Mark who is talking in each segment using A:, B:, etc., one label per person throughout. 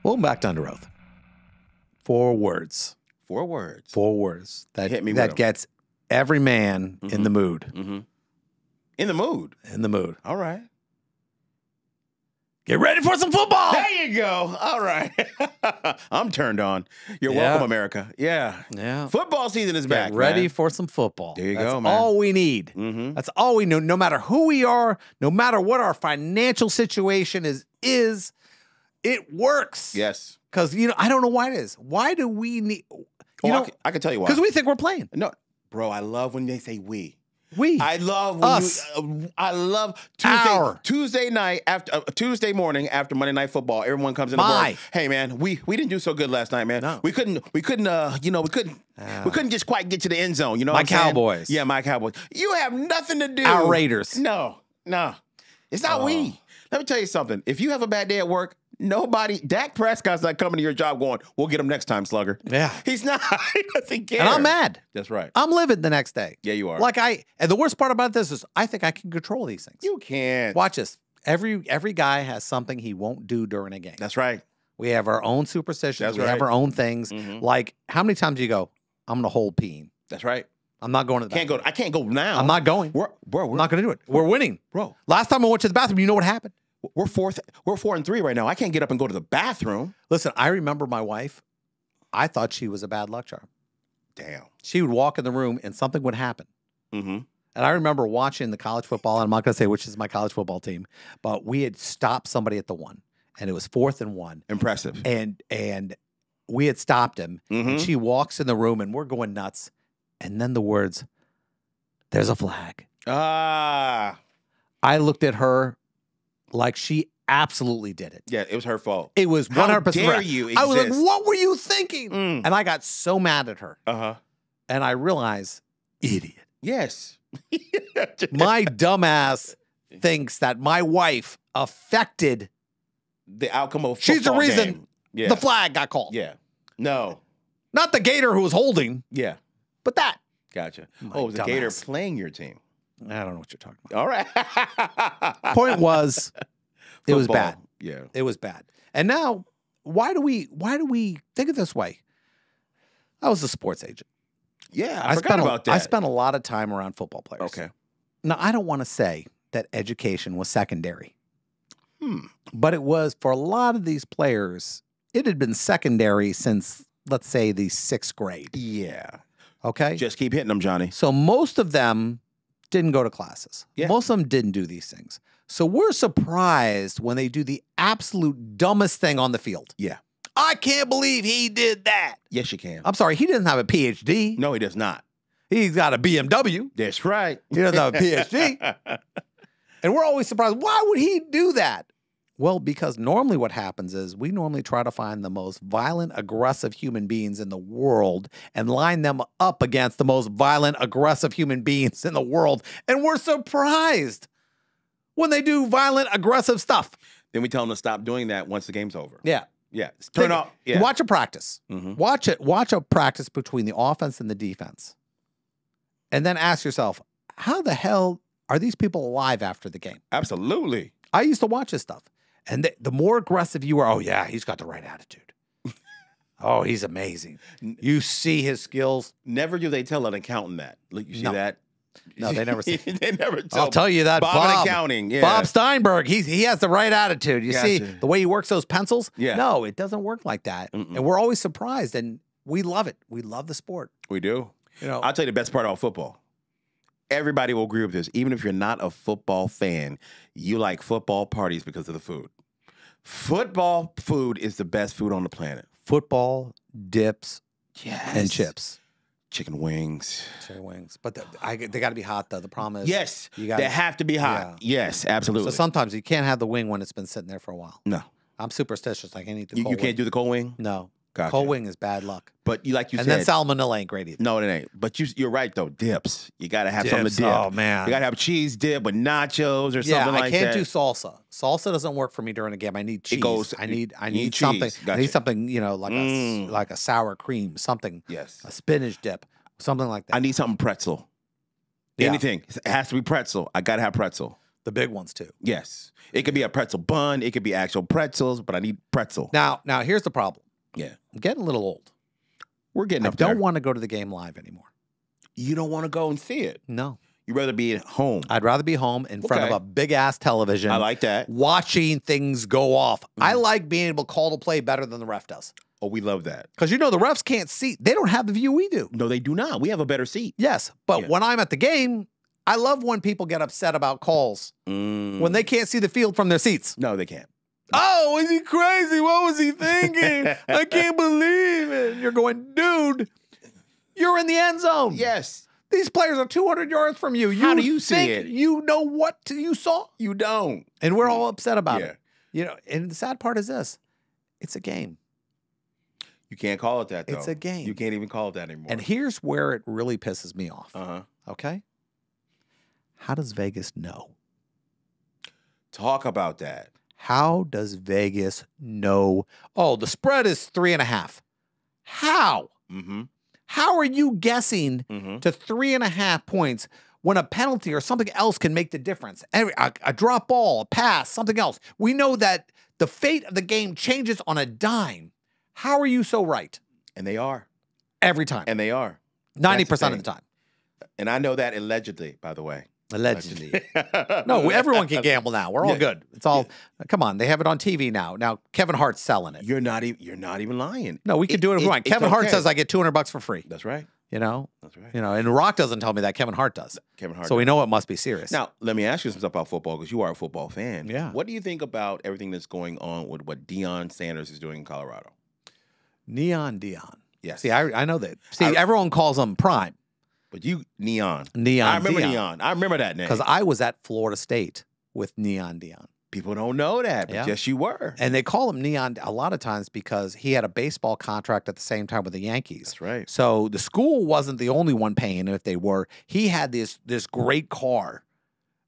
A: Welcome back to Under Oath. 4 words.
B: 4 words.
A: 4 words that
B: Hit me with
A: that
B: 'em.
A: gets every man in the mood.
B: Mm-hmm. In the mood.
A: In the mood.
B: All right.
A: Get ready for some football.
B: There you go. All right. I'm turned on. You're welcome, America. Yeah.
A: Yeah.
B: Football season is back.
A: Get ready
B: man.
A: for some football.
B: There you
A: That's
B: go, man.
A: all we need.
B: Mm-hmm.
A: That's all we know. No matter who we are, no matter what our financial situation is it works.
B: Yes.
A: Because, I don't know why it is. Why do we need...
B: I can tell you why.
A: Because we think we're playing.
B: No, bro, I love when they say we.
A: We.
B: I love
A: Us.
B: I love
A: Our.
B: Tuesday night after Tuesday morning after Monday Night Football. Everyone comes in to work. Hey man, we didn't do so good last night, man.
A: No.
B: We couldn't just quite get to the end zone. You know,
A: My
B: what I'm saying?
A: Cowboys.
B: Yeah, my Cowboys. You have nothing to do.
A: Our Raiders.
B: No, it's not we. Let me tell you something. If you have a bad day at work, Dak Prescott's not coming to your job going, we'll get him next time, slugger.
A: Yeah.
B: He's not. He doesn't care.
A: And I'm mad.
B: That's right.
A: I'm livid the next day.
B: Yeah, you are.
A: And the worst part about this is I think I can control these things.
B: You can't.
A: Watch this. Every guy has something he won't do during a game.
B: That's right.
A: We have our own superstitions.
B: That's
A: we have
B: right.
A: our own things.
B: Mhm.
A: Like, how many times do you go, I'm going to hold peeing?
B: That's right.
A: I'm not going to the bathroom.
B: I can't go now.
A: I'm not going.
B: We're
A: I'm not going to do it. We're winning.
B: Bro,
A: Last time I went to the bathroom, you know what happened?
B: we're 4-3 right now. I can't get up and go to the bathroom.
A: Listen, I remember my wife. I thought she was a bad luck charm.
B: Damn.
A: She would walk in the room and something would happen.
B: Mm-hmm.
A: And I remember watching the college football, and I'm not going to say which is my college football team, but we had stopped somebody at the 1, and it was 4th and 1.
B: Impressive.
A: And we had stopped him,
B: Mm-hmm.
A: and she walks in the room, and we're going nuts. And then the words, "There's a flag."
B: Ah.
A: I looked at her like she absolutely did it.
B: Yeah, it was her fault.
A: It was 100%.
B: How dare you
A: I was like,
B: exist?
A: what were you thinking?
B: Mm.
A: And I got so mad at her.
B: Uh-huh.
A: And I realized, idiot.
B: Yes.
A: My dumbass thinks that my wife affected
B: the outcome of
A: She's the
B: football
A: reason
B: game. Yeah.
A: the flag got called.
B: Yeah. No.
A: Not the Gator who was holding,
B: Yeah.
A: but that.
B: Gotcha.
A: My
B: Oh, it was a Gator
A: dumbass.
B: playing your team.
A: I don't know what you're talking about.
B: All right.
A: Point was, it was
B: Football.
A: bad.
B: Yeah.
A: It was bad. And now, why do we think of this way? I was a sports agent.
B: Yeah, I forgot about that.
A: I spent a lot of time around football players.
B: Okay.
A: Now, I don't want to say that education was secondary,
B: Hmm.
A: but it was for a lot of these players. It had been secondary since, let's say, the 6th grade.
B: Yeah.
A: Okay.
B: Just keep hitting them, Johnny.
A: So most of them didn't go to classes.
B: Yeah.
A: Most of them didn't do these things. So we're surprised when they do the absolute dumbest thing on the field.
B: Yeah.
A: I can't believe he did that.
B: Yes, you can.
A: I'm sorry, he doesn't have a PhD.
B: No, he does not.
A: He's got a BMW.
B: That's right.
A: He doesn't have a PhD. And we're always surprised. Why would he do that? Well, because normally what happens is we normally try to find the most violent, aggressive human beings in the world and line them up against the most violent, aggressive human beings in the world. And we're surprised when they do violent, aggressive stuff.
B: Then we tell them to stop doing that once the game's over.
A: Yeah.
B: Yeah. Turn off. Yeah.
A: Watch a practice.
B: Mhm.
A: Watch a practice between the offense and the defense. And then ask yourself, how the hell are these people alive after the game?
B: Absolutely.
A: I used to watch this stuff. And the more aggressive you are, oh, yeah, he's got the right attitude. Oh, he's amazing. You see his skills.
B: Never do they tell an accountant that. Look, you see
A: No.
B: that?
A: No, they never say.
B: They never tell.
A: I'll tell you that,
B: Bob in
A: Bob.
B: accounting. Yeah.
A: Bob Steinberg, he has the right attitude. You see
B: Gotcha.
A: the way he works those pencils?
B: Yeah.
A: No, it doesn't work like that.
B: Mm-mm.
A: And we're always surprised, and we love it. We love the sport.
B: We do.
A: You know,
B: I'll tell you the best part about football. Everybody will agree with this. Even if you're not a football fan, you like football parties because of the food. Football food is the best food on the planet.
A: football, dips,
B: Yes.
A: and chips.
B: Chicken wings.
A: Chicken wings. But they got to be hot, though. The problem is,
B: Yes.
A: you gotta-
B: They have to be hot. Yes, absolutely.
A: so sometimes you can't have the wing when it's been sitting there for a while.
B: no.
A: I'm superstitious. I can't eat the
B: You
A: cold
B: can't
A: wing.
B: do the cold wing?
A: No.
B: Gotcha.
A: Cold wing is bad luck.
B: But like you
A: And
B: said.
A: then salmonella ain't great either.
B: No, it ain't. But you're right, though. Dips. You got to have something to
A: Dips,
B: dip.
A: oh, man.
B: You got to have cheese dip with nachos or
A: Yeah,
B: something like
A: I can't
B: that.
A: do salsa. Salsa doesn't work for me during a game. I need cheese.
B: goes-
A: I need
B: you need
A: something.
B: cheese.
A: I
B: Gotcha.
A: need something, like
B: Mm.
A: like a sour cream, something,
B: Yes.
A: a spinach dip, something like that.
B: I need something pretzel.
A: Yeah.
B: Anything. It has to be pretzel. I got to have pretzel.
A: The big ones too.
B: Yes. It could be a pretzel bun. It could be actual pretzels, but I need pretzel.
A: Now here's the problem.
B: Yeah.
A: I'm getting a little old.
B: We're getting
A: I
B: up there.
A: don't want to go to the game live anymore.
B: You don't want to go and see it.
A: No.
B: You'd rather be at home.
A: I'd rather be home in front of
B: Okay.
A: a big ass television.
B: I like that.
A: Watching things go off. I like being able to call the play better than the ref does.
B: Oh, we love that.
A: Because the refs can't see. They don't have the view we do.
B: No, they do not. We have a better seat.
A: Yes. But
B: Yeah.
A: when I'm at the game, I love when people get upset about calls when they can't see the field from their seats.
B: No, they can't.
A: Oh, is he crazy? What was he thinking? I can't believe it. You're going, dude, you're in the end zone.
B: Yes.
A: These players are 200 yards from you.
B: How do you see
A: think
B: it?
A: You know what you saw?
B: You don't.
A: And we're all upset about
B: Yeah.
A: it. And the sad part is this. It's a game.
B: You can't call it that, though.
A: It's a game.
B: You can't even call it that anymore.
A: And here's where it really pisses me off.
B: Uh-huh.
A: Okay? How does Vegas know?
B: Talk about that.
A: How does Vegas know? Oh, the spread is 3.5. How?
B: Mm-hmm.
A: How are you guessing
B: Mm-hmm.
A: to 3.5 points when a penalty or something else can make the difference? A drop ball, a pass, something else. We know that the fate of the game changes on a dime. How are you so right?
B: And they are.
A: Every time.
B: And they are.
A: 90% of the time.
B: And I know that allegedly, by the way.
A: Allegedly. No, everyone can gamble now. We're all
B: Yeah.
A: good. It's all, come on, they have it on TV now. Now, Kevin Hart's selling it.
B: You're not even lying.
A: No, we can do it if we want.
B: it's
A: Kevin Hart
B: okay.
A: says I get $200 for free.
B: That's right. That's right.
A: And Rock doesn't tell me that. Kevin Hart does.
B: Kevin Hart.
A: So we know it must be serious.
B: Now, let me ask you some stuff about football because you are a football fan.
A: Yeah.
B: What do you think about everything that's going on with what Deion Sanders is doing in Colorado?
A: Neon Dion.
B: Yes.
A: See, I know that. See, everyone calls him Prime.
B: But you, Neon.
A: Neon
B: I remember
A: Dion.
B: Neon. I remember that name.
A: Because I was at Florida State with Neon Dion.
B: People don't know that, but
A: Yeah.
B: yes, you were.
A: And they call him Neon a lot of times because he had a baseball contract at the same time with the Yankees.
B: That's right.
A: So the school wasn't the only one paying him if they were. He had this great car,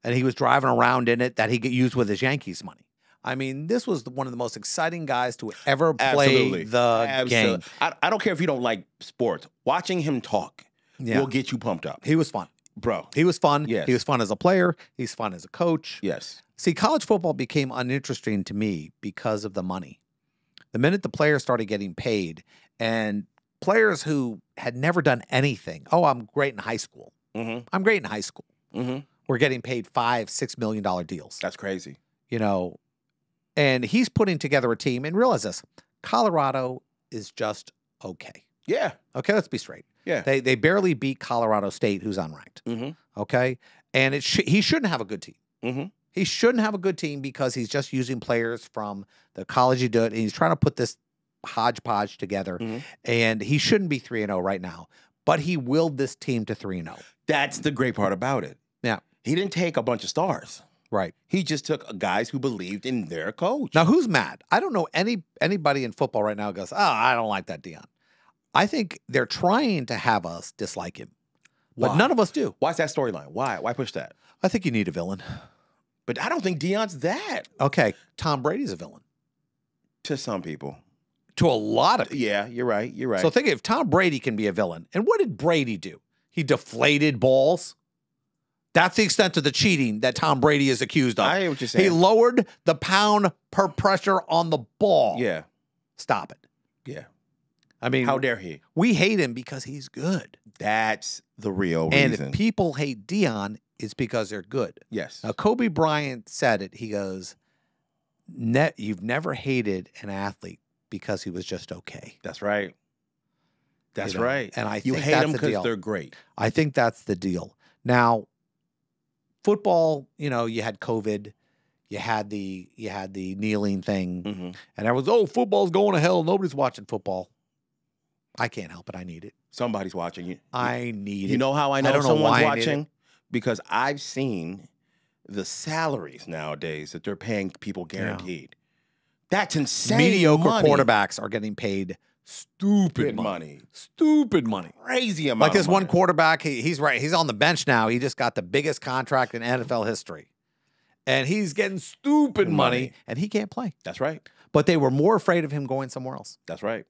A: and he was driving around in it that he could use with his Yankees money. I mean, this was one of the most exciting guys to ever play the game.
B: I don't care if you don't like sports. Watching him talk will get you pumped up.
A: He was fun.
B: Bro.
A: He was fun.
B: Yes.
A: He was fun as a player. He's fun as a coach.
B: Yes.
A: See, college football became uninteresting to me because of the money. The minute the players started getting paid and players who had never done anything, oh, I'm great in high school.
B: Mm-hmm.
A: I'm great in high school.
B: Mm-hmm.
A: We're getting paid $5-6 million deals.
B: That's crazy.
A: And he's putting together a team. And realize this, Colorado is just okay.
B: Yeah.
A: Okay, let's be straight.
B: Yeah.
A: They barely beat Colorado State, who's unranked.
B: Mm-hmm.
A: Okay? And he shouldn't have a good team.
B: Mm-hmm.
A: He shouldn't have a good team because he's just using players from the college he did, and he's trying to put this hodgepodge together.
B: Mm-hmm.
A: And he shouldn't be 3-0 right now, but he willed this team to 3-0.
B: That's the great part about it.
A: Yeah.
B: He didn't take a bunch of stars.
A: Right.
B: He just took guys who believed in their coach.
A: Now, who's mad? I don't know anybody in football right now who goes, oh, I don't like that Deion. I think they're trying to have us dislike him, but
B: Why?
A: none of us do.
B: Why's that storyline? Why? Why push that?
A: I think you need a villain.
B: But I don't think Deion's that
A: Okay, Tom Brady's a villain.
B: to some people.
A: To a lot of people.
B: Yeah, you're right. You're right.
A: So think if Tom Brady can be a villain. And what did Brady do? He deflated balls. That's the extent of the cheating that Tom Brady is accused of.
B: I hear what you're saying.
A: He lowered the pound per pressure on the ball.
B: Yeah.
A: Stop it.
B: Yeah.
A: I mean,
B: How dare he?
A: we hate him because he's good.
B: That's the real
A: And
B: reason.
A: if people hate Deion, it's because they're good.
B: Yes.
A: Now, Kobe Bryant said it. He goes, you've never hated an athlete because he was just okay.
B: That's right. That's
A: You know,
B: right.
A: and I
B: you
A: think
B: hate
A: that's
B: them
A: the
B: because
A: deal.
B: they're great.
A: I think that's the deal. Now, football, you had COVID, you had the kneeling thing,
B: Mm-hmm.
A: and everyone's, football's going to hell. Nobody's watching football. I can't help it. I need it.
B: Somebody's watching you.
A: I need it.
B: You know how I know
A: don't know
B: someone's
A: why I need
B: watching?
A: it.
B: Because I've seen the salaries nowadays that they're paying people guaranteed. That's insane.
A: Mediocre
B: money.
A: quarterbacks are getting paid stupid
B: Good
A: money.
B: money.
A: Stupid money.
B: Crazy amount.
A: Like this
B: of
A: one
B: money.
A: quarterback, he's right. He's on the bench now. He just got the biggest contract in NFL history. And he's getting stupid money, and he can't play.
B: That's right.
A: But they were more afraid of him going somewhere else.
B: That's right.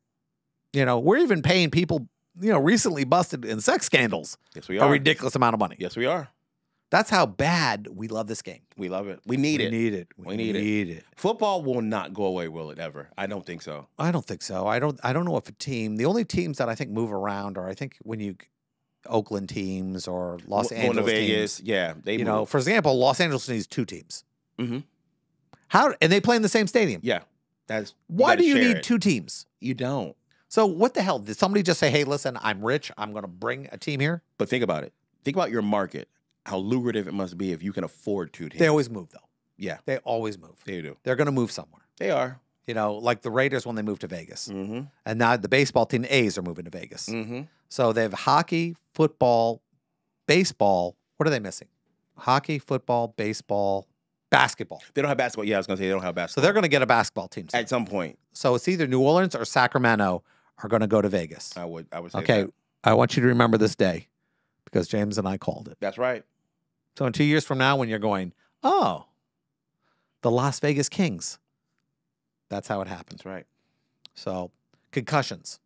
A: We're even paying people, recently busted in sex scandals
B: Yes, we
A: a
B: are.
A: ridiculous amount of money.
B: Yes, we are.
A: That's how bad we love this game.
B: We love it. We need it.
A: We need it.
B: We need it. Football will not go away, will it ever? I don't think so.
A: I don't think so. I don't know if a team. The only teams that I think move around are, I think, when you Oakland teams or Los Angeles
B: going to Vegas.
A: teams.
B: Yeah, they
A: You
B: move.
A: know, for example, Los Angeles needs 2 teams.
B: Mm-hmm.
A: And they play in the same stadium.
B: Yeah,
A: Why do you
B: share
A: need
B: it.
A: 2 teams?
B: You don't.
A: So what the hell? Did somebody just say, "Hey, listen, I'm rich. I'm going to bring a team here"?
B: But think about it. Think about your market. How lucrative it must be if you can afford 2 teams.
A: They always move, though.
B: Yeah,
A: They always move.
B: they do.
A: They're going to move somewhere.
B: They are.
A: You know, like the Raiders when they moved to Vegas.
B: Mm-hmm.
A: And now the baseball team, the A's, are moving to Vegas.
B: Mm-hmm.
A: So they have hockey, football, baseball. What are they missing? Hockey, football, baseball, basketball.
B: They don't have basketball. Yeah, I was gonna say they don't have
A: So
B: basketball.
A: they're going to get a basketball team soon.
B: At some point.
A: So it's either New Orleans or Sacramento are going to go to Vegas.
B: I would say
A: Okay.
B: that.
A: I want you to remember this day because James and I called it.
B: That's right.
A: So in 2 years from now, when you're going, oh, the Las Vegas Kings. That's how it happens.
B: That's right.
A: So concussions.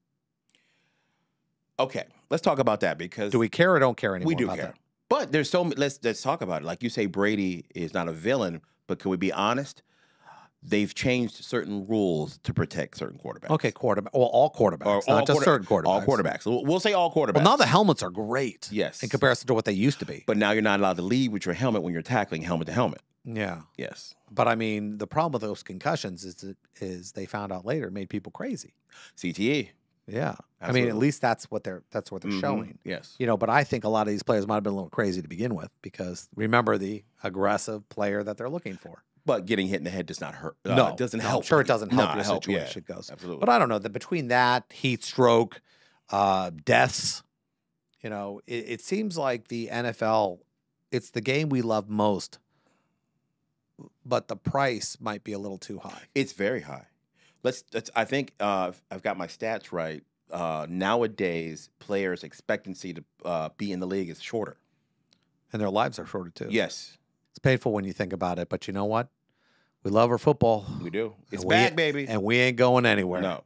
B: Okay, let's talk about that because
A: Do we care or don't care anymore?
B: we do
A: about
B: care.
A: that?
B: But there's so let's talk about it. Like you say, Brady is not a villain, but can we be honest? They've changed certain rules to protect certain quarterbacks.
A: Okay, quarterback. Well, all quarterbacks,
B: Or
A: not just certain quarterbacks.
B: All quarterbacks. We'll say all quarterbacks.
A: Well, now the helmets are great.
B: Yes.
A: In comparison to what they used to be.
B: But now you're not allowed to lead with your helmet when you're tackling helmet to helmet.
A: Yeah.
B: Yes.
A: But I mean, the problem with those concussions is they found out later it made people crazy.
B: CTE.
A: Yeah. I
B: Absolutely.
A: mean, at least that's what they're
B: Mhm.
A: showing.
B: Yes.
A: You know, but I think a lot of these players might have been a little crazy to begin with because remember the aggressive player that they're looking for.
B: But getting hit in the head does not hurt.
A: No,
B: it doesn't
A: no,
B: help.
A: I'm sure it doesn't help
B: Nah,
A: your
B: help, yeah.
A: situation goes.
B: Absolutely.
A: But I don't know that between that heat stroke, deaths, you know, it seems like the NFL, it's the game we love most, but the price might be a little too high.
B: It's very high. I think I've got my stats right. Nowadays, players' expectancy to be in the league is shorter.
A: And their lives are shorter too.
B: Yes,
A: It's painful when you think about it, but you know what? We love our football.
B: we do. It's
A: And
B: back, baby.
A: And we ain't going anywhere.
B: No.